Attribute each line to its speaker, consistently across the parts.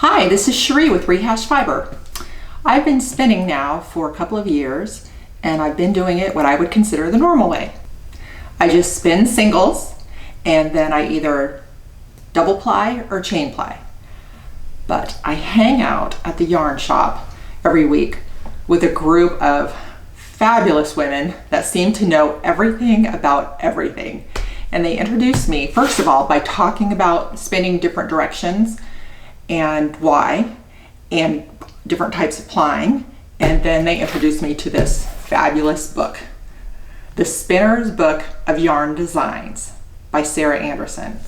Speaker 1: Hi, this is Cherie with rehashfiber. I've been spinning now for a couple of years, and I've been doing it what I would consider the normal way. I just spin singles, and then I either double ply or chain ply. But I hang out at the yarn shop every week with a group of fabulous women that seem to know everything about everything. And they introduced me, first of all, by talking about spinning different directions and why, and different types of plying. And then they introduced me to this fabulous book, The Spinner's Book of Yarn Designs by Sarah Anderson.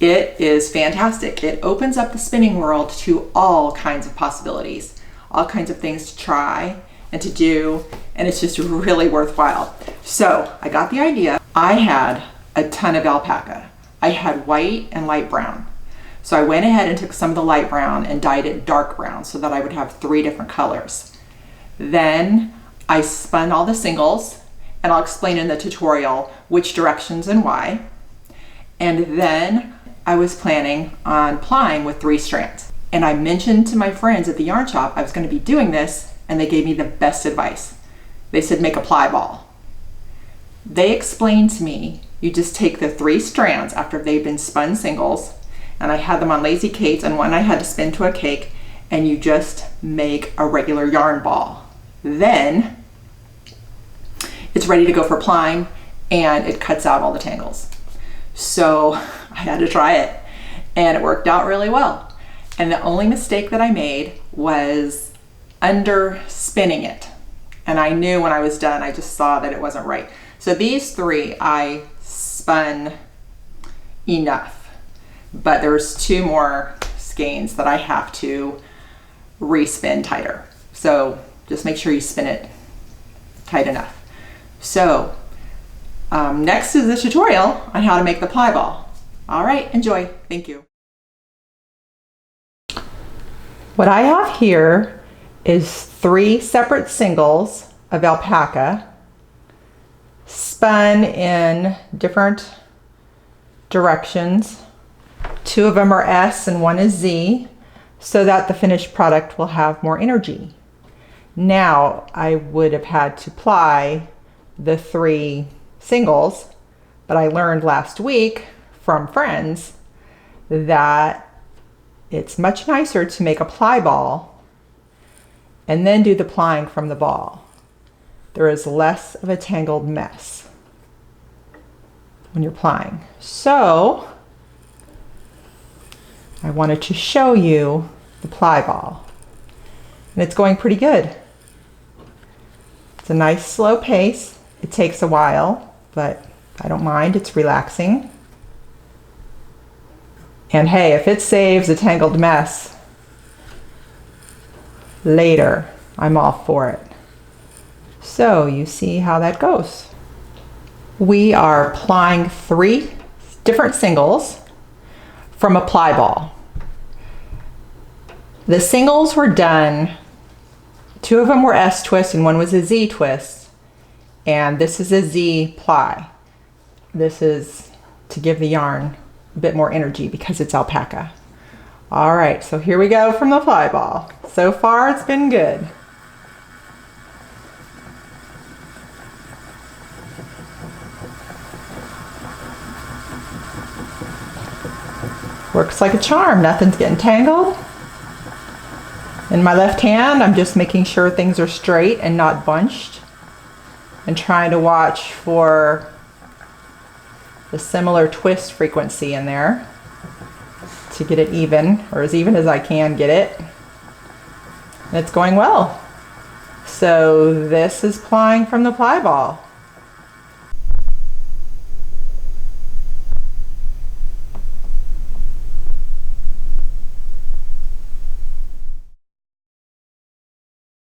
Speaker 1: It is fantastic. It opens up the spinning world to all kinds of possibilities, all kinds of things to try and to do, and it's just really worthwhile. So I got the idea. I had a ton of alpaca. I had white and light brown. So I went ahead and took some of the light brown and dyed it dark brown so that I would have 3 different colors. Then I spun all the singles, and I'll explain in the tutorial which directions and why. And then I was planning on plying with 3 strands. And I mentioned to my friends at the yarn shop I was going to be doing this, and they gave me the best advice. They said, make a ply ball. They explained to me, you just take the 3 strands after they've been spun singles, and I had them on lazy Kates, and one I had to spin to a cake, and you just make a regular yarn ball. Then it's ready to go for plying, and it cuts out all the tangles. So I had to try it, and it worked out really well. And the only mistake that I made was under spinning it. And I knew when I was done, I just saw that it wasn't right. So these 3, I spun enough. But there's 2 more skeins that I have to respin tighter. So just make sure you spin it tight enough. So next is the tutorial on how to make the ply ball. All right, enjoy. Thank you. What I have here is 3 separate singles of alpaca spun in different directions. 2 of them are S and 1 is Z, so that the finished product will have more energy. Now I would have had to ply the 3 singles, but I learned last week from friends that it's much nicer to make a ply ball and then do the plying from the ball. There is less of a tangled mess when you're plying. So I wanted to show you the ply ball, and it's going pretty good. It's a nice slow pace. It takes a while, but I don't mind. It's relaxing. And hey, if it saves a tangled mess later, I'm all for it. So you see how that goes. We are plying 3 different singles from a ply ball. The singles were done, 2 of them were S twist and 1 was a Z twist, and this is a Z ply. This is to give the yarn a bit more energy because it's alpaca. All right, so here we go from the ply ball. So far it's been good. Works like a charm, nothing's getting tangled. In my left hand, I'm just making sure things are straight and not bunched, and trying to watch for the similar twist frequency in there to get it even, or as even as I can get it. And it's going well. So this is plying from the ply ball.